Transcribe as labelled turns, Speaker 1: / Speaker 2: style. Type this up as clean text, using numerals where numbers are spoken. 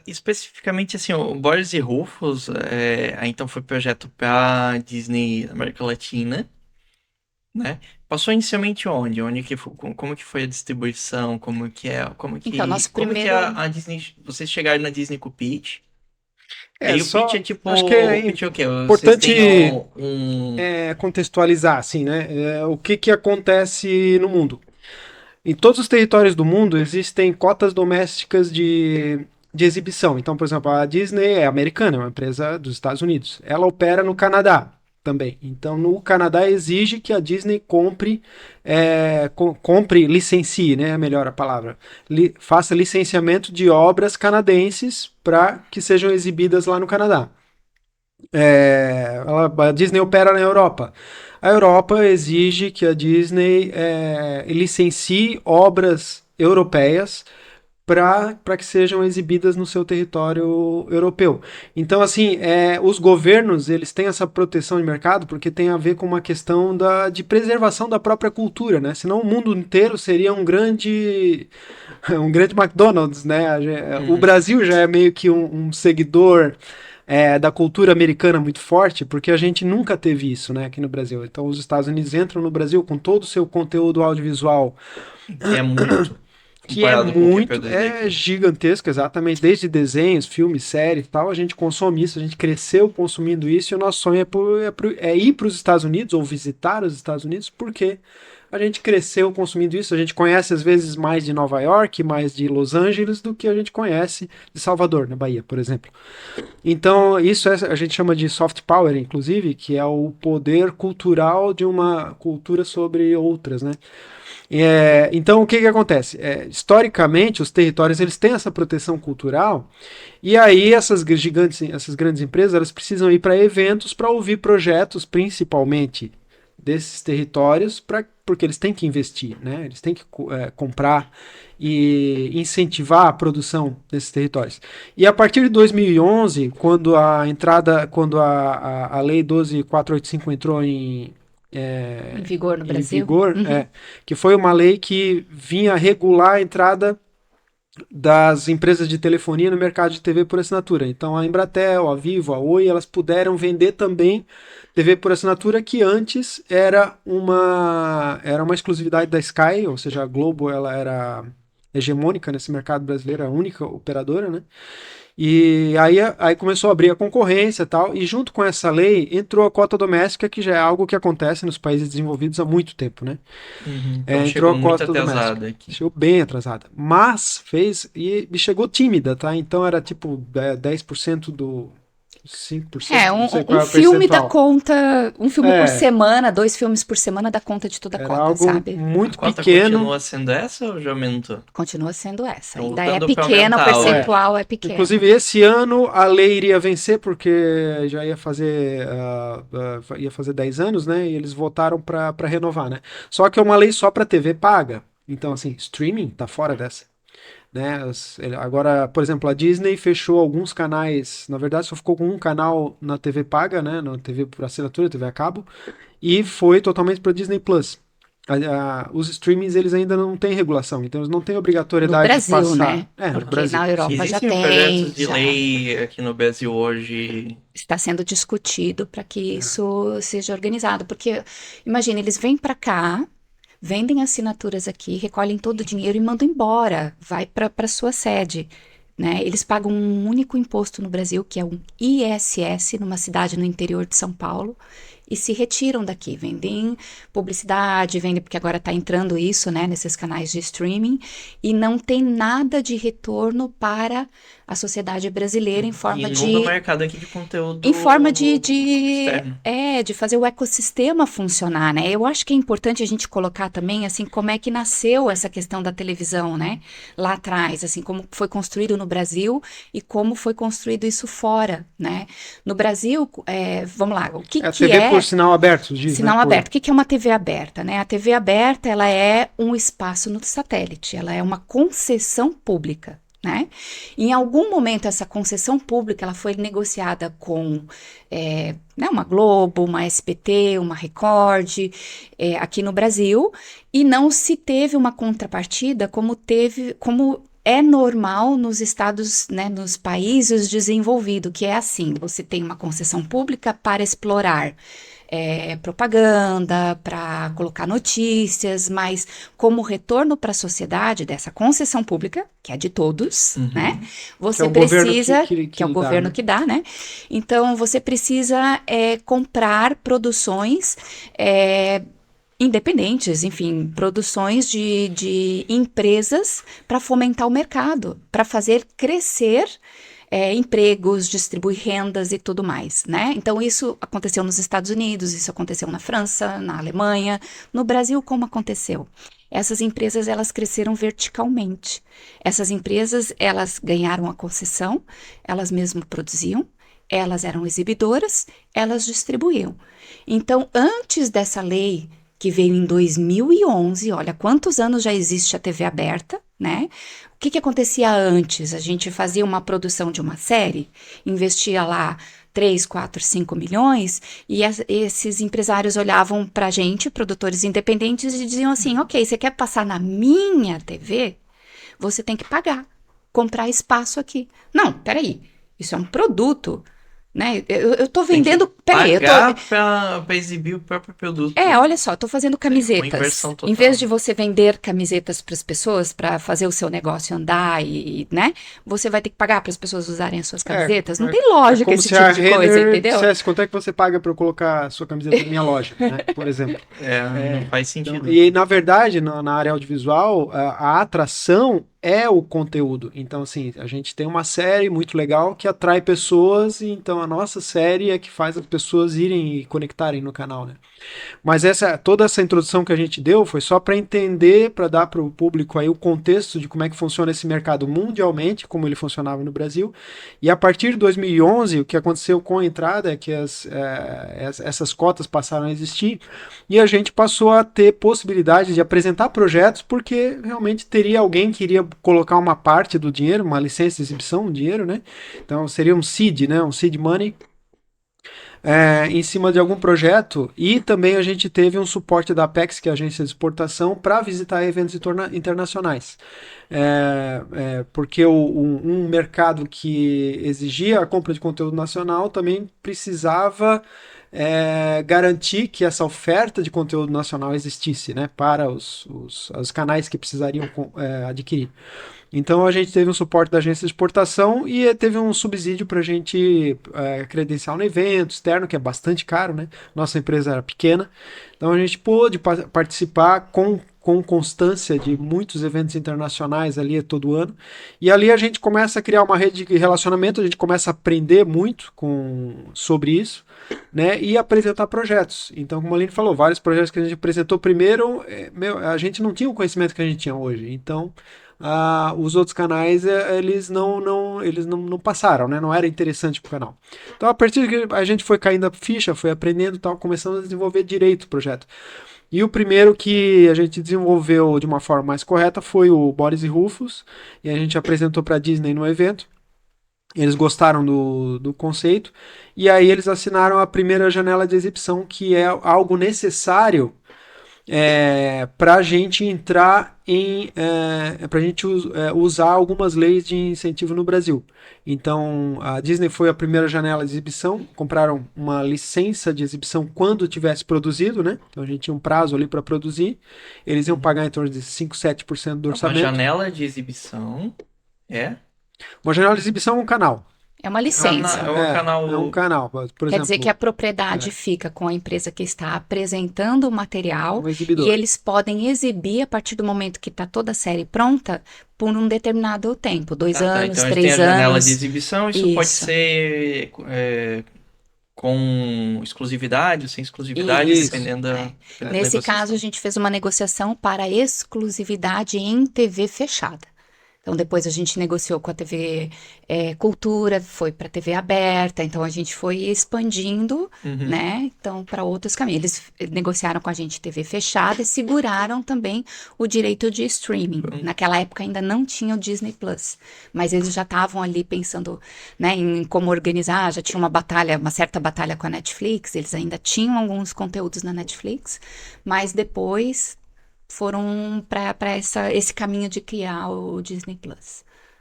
Speaker 1: Especificamente assim, o Boris e Rufus, então foi projeto para Disney América Latina, né? Passou inicialmente onde? Onde que como que foi a distribuição?
Speaker 2: Então, nosso
Speaker 1: Como que
Speaker 2: primeiro.
Speaker 1: a Disney, vocês chegaram na Disney com o pitch? E
Speaker 2: É,
Speaker 1: aí o pitch é
Speaker 2: só.
Speaker 1: tipo,
Speaker 2: Acho que
Speaker 1: o
Speaker 2: é
Speaker 1: pitch é o quê? Vocês têm
Speaker 2: importante
Speaker 1: um.
Speaker 2: contextualizar, assim, né? O que que acontece no mundo. Em todos os territórios do mundo existem cotas domésticas de exibição. Então, por exemplo, a Disney é americana, é uma empresa dos Estados Unidos. Ela opera no Canadá também. Então, no Canadá exige que a Disney compre, licencie, né? É melhor a palavra. Faça licenciamento de obras canadenses para que sejam exibidas lá no Canadá. A Disney opera na Europa. A Europa exige que a Disney licencie obras europeias para que sejam exibidas no seu território europeu. Então, assim, os governos eles têm essa proteção de mercado porque tem a ver com uma questão de preservação da própria cultura, né? Senão o mundo inteiro seria um grande McDonald's, né? O
Speaker 1: Uhum.
Speaker 2: Brasil já é meio que um seguidor da cultura americana muito forte, porque a gente nunca teve isso, né, aqui no Brasil. Então, os Estados Unidos entram no Brasil com todo o seu conteúdo audiovisual,
Speaker 1: Que é muito
Speaker 2: que é
Speaker 1: comparado com o que é
Speaker 2: muito,
Speaker 1: produzido aqui.
Speaker 2: gigantesco, exatamente, desde desenhos, filmes, séries e tal, a gente consome isso, a gente cresceu consumindo isso, e o nosso sonho é ir para os Estados Unidos, ou visitar os Estados Unidos, porque a gente cresceu consumindo isso, a gente conhece às vezes mais de Nova York, mais de Los Angeles, do que a gente conhece de Salvador, na Bahia, por exemplo. Então, a gente chama de soft power, inclusive, que é o poder cultural de uma cultura sobre outras, né? Então, o que que acontece? Historicamente, os territórios eles têm essa proteção cultural, e aí essas grandes empresas, elas precisam ir para eventos para ouvir projetos, principalmente desses territórios, porque eles têm que investir, né? Eles têm que comprar e incentivar a produção desses territórios. E a partir de 2011, quando a lei 12485 entrou
Speaker 1: É,
Speaker 2: é, em
Speaker 1: em
Speaker 2: vigor no
Speaker 1: vigor.
Speaker 2: Brasil,
Speaker 1: Uhum.
Speaker 2: que foi uma lei que vinha regular a entrada das empresas de telefonia no mercado de TV por assinatura. Então a Embratel, a Vivo, a Oi, elas puderam vender também TV por assinatura que antes era uma exclusividade da Sky, ou seja, a Globo ela era hegemônica nesse mercado brasileiro, a única operadora, né? E aí começou a abrir a concorrência e tal, e junto com essa lei entrou a cota doméstica, que já é algo que acontece nos países desenvolvidos há muito tempo, né?
Speaker 1: Uhum. Então
Speaker 2: Entrou
Speaker 1: chegou
Speaker 2: a
Speaker 1: muito
Speaker 2: cota doméstica.
Speaker 1: atrasado aqui.
Speaker 2: Chegou bem atrasada. Mas fez e chegou tímida, tá? Então era tipo 10% do 5%, não sei
Speaker 1: Um,
Speaker 2: qual
Speaker 1: um
Speaker 2: é o
Speaker 1: filme dá
Speaker 2: percentual.
Speaker 1: conta, um filme por
Speaker 2: É,
Speaker 1: semana, dois filmes por semana dá conta de toda a
Speaker 2: era
Speaker 1: cota,
Speaker 2: algo
Speaker 1: sabe? A
Speaker 2: muito
Speaker 1: cota
Speaker 2: pequeno.
Speaker 1: continua sendo essa ou já aumentou?
Speaker 2: É,
Speaker 1: Continua sendo essa.
Speaker 2: estão
Speaker 1: Ainda é
Speaker 2: lutando para
Speaker 1: pequena, o
Speaker 2: aumentar hoje.
Speaker 1: percentual é
Speaker 2: Inclusive,
Speaker 1: pequeno.
Speaker 2: esse ano a lei iria vencer, porque já ia fazer 10 anos, né? E eles votaram para renovar, né? Só que é uma lei só para TV paga. Então, assim, streaming tá fora dessa. Né? Agora, por exemplo, a Disney fechou alguns canais, na verdade só ficou com um canal na TV paga, né? Na TV por assinatura, TV a cabo, e foi totalmente para Disney Plus. Os streamings eles ainda não têm regulação, então eles não têm
Speaker 1: No
Speaker 2: obrigatoriedade de
Speaker 1: Brasil,
Speaker 2: passar.
Speaker 1: né?
Speaker 2: No
Speaker 1: Porque
Speaker 2: Brasil,
Speaker 1: na
Speaker 2: sim.
Speaker 1: Europa já Existem tem, projetos de
Speaker 2: É.
Speaker 1: lei aqui no Brasil hoje.
Speaker 2: É.
Speaker 1: Está sendo discutido para que isso seja organizado. Porque, imagina, eles vêm para cá, vendem assinaturas aqui, recolhem todo o dinheiro e mandam embora, vai para sua sede. Né? Eles pagam um único imposto no Brasil, que é um ISS, numa cidade no interior de São Paulo, e se retiram daqui. Vendem publicidade, vendem, porque agora está entrando isso, né, nesses canais de streaming, e não tem nada de retorno para a sociedade brasileira E inunda o mercado aqui de
Speaker 2: em forma de,
Speaker 1: conteúdo
Speaker 2: de,
Speaker 1: externo.
Speaker 2: de fazer o ecossistema funcionar, né? Eu acho que é importante a gente colocar também, assim, como é que nasceu essa questão da televisão, né? Lá atrás, assim, como foi construído no Brasil e como foi construído isso fora, né? No Brasil, vamos lá, o que É a
Speaker 1: que
Speaker 2: TV por
Speaker 1: é
Speaker 2: sinal aberto, diz, né?
Speaker 1: sinal
Speaker 2: Por...
Speaker 1: aberto? O que que é uma TV aberta, né? A TV aberta, ela é um espaço no satélite, ela é uma concessão pública. Né? Em algum momento essa concessão pública ela foi negociada com né, uma Globo, uma SBT, uma Record aqui no Brasil e não se teve uma contrapartida como é normal nos estados, né, nos países desenvolvidos, que é assim, você tem uma concessão pública para explorar propaganda, para colocar notícias, mas como retorno para a sociedade dessa concessão pública, que é de todos, né?
Speaker 3: Uhum.
Speaker 1: Você
Speaker 2: o governo
Speaker 1: precisa, que é o
Speaker 2: dá,
Speaker 1: governo
Speaker 2: né?
Speaker 1: que dá, né? Então você precisa comprar produções independentes, enfim, produções de empresas para fomentar o mercado, para fazer crescer empregos, distribuir rendas e tudo mais, né? Então, isso aconteceu nos Estados Unidos, isso aconteceu na França, na Alemanha. No Brasil, como aconteceu? Essas empresas, elas cresceram verticalmente. Essas empresas, elas ganharam a concessão, elas mesmas produziam, elas eram exibidoras, elas distribuíam. Então, antes dessa lei que veio em 2011, olha quantos anos já existe a TV aberta, né? O que acontecia antes? A gente fazia uma produção de uma série, investia lá 3, 4, 5 milhões, e esses empresários olhavam para a gente, produtores independentes, e diziam assim: ok, você quer passar na minha TV? Você tem que pagar, comprar espaço aqui. Não, peraí, isso é um produto, né? Eu tô
Speaker 3: Tem que
Speaker 1: vendendo. Peraí,
Speaker 3: pagar pra exibir o próprio produto.
Speaker 1: olha só, tô fazendo
Speaker 3: Uma
Speaker 1: camisetas.
Speaker 3: inversão total.
Speaker 1: Em vez de você vender camisetas para as pessoas, para fazer o seu negócio andar né? Você vai ter que pagar para as pessoas usarem as suas camisetas. Não tem lógica
Speaker 2: como
Speaker 1: esse
Speaker 2: se
Speaker 1: tipo
Speaker 2: a
Speaker 1: de coisa,
Speaker 2: Renner
Speaker 1: entendeu?
Speaker 2: dissesse quanto é que você paga para eu colocar a sua camiseta na minha loja, né? Por exemplo.
Speaker 3: Não faz sentido.
Speaker 2: Então, e na verdade, na área audiovisual, a atração é o conteúdo. Então, assim, a gente tem uma série muito legal que atrai pessoas, e então a nossa série é que faz as pessoas irem e conectarem no canal, né? Mas toda essa introdução que a gente deu foi só para entender, para dar para o público aí o contexto de como é que funciona esse mercado mundialmente, como ele funcionava no Brasil. E a partir de 2011, o que aconteceu com a entrada é que essas cotas passaram a existir e a gente passou a ter possibilidade de apresentar projetos, porque realmente teria alguém que iria colocar uma parte do dinheiro, uma licença de exibição, um dinheiro, né? Então seria um seed, né? Um seed money. Em cima de algum projeto, e também a gente teve um suporte da Apex, que é a agência de exportação, para visitar eventos internacionais. Porque um mercado que exigia a compra de conteúdo nacional também precisava garantir que essa oferta de conteúdo nacional existisse, né, para os canais que precisariam adquirir. Então a gente teve um suporte da agência de exportação e teve um subsídio para a gente credenciar no evento externo, que é bastante caro, né? Nossa empresa era pequena, então a gente pôde participar com constância de muitos eventos internacionais ali todo ano. E ali a gente começa a criar uma rede de relacionamento, a gente começa a aprender muito sobre isso, né? E apresentar projetos. Então, como a Aline falou, vários projetos que a gente apresentou primeiro, a gente não tinha o conhecimento que a gente tinha hoje. Então, os outros canais eles não passaram, né? Não era interessante para o canal. Então, a partir que a gente foi caindo a ficha, foi aprendendo, tal, começamos a desenvolver direito o projeto. E o primeiro que a gente desenvolveu de uma forma mais correta foi o Boris e Rufus, e a gente apresentou para a Disney no evento. Eles gostaram do conceito, e aí eles assinaram a primeira janela de exibição, que é algo necessário para a gente entrar para a gente usar algumas leis de incentivo no Brasil. Então, a Disney foi a primeira janela de exibição, compraram uma licença de exibição quando tivesse produzido, né? Então a gente tinha um prazo ali para produzir, eles iam pagar em torno de 5, 7% do orçamento.
Speaker 3: Uma janela de exibição
Speaker 2: Uma janela de exibição é um canal.
Speaker 1: É uma licença.
Speaker 3: É
Speaker 2: um canal. Por
Speaker 1: Quer
Speaker 2: exemplo,
Speaker 1: dizer que a propriedade fica com a empresa que está apresentando o material
Speaker 2: um exibidor.
Speaker 1: e eles podem exibir a partir do momento que está toda a série pronta por um determinado tempo, 2 anos,
Speaker 3: então
Speaker 1: 3
Speaker 3: tem a janela
Speaker 1: anos.
Speaker 3: de exibição, isso pode ser com exclusividade ou sem exclusividade,
Speaker 2: Isso.
Speaker 3: dependendo da
Speaker 1: Nesse
Speaker 3: negociação.
Speaker 1: caso, a gente fez uma negociação para exclusividade em TV fechada. Então, depois a gente negociou com a TV Cultura, foi para a TV aberta, então a gente foi expandindo, né? Então, para outros caminhos. Eles negociaram com a gente TV fechada e seguraram também o direito de streaming. Naquela época ainda não tinha o Disney Plus, mas eles já estavam ali pensando, né, em como organizar, já tinha uma certa batalha com a Netflix, eles ainda tinham alguns conteúdos na Netflix, mas depois foram para esse caminho de criar o Disney Plus.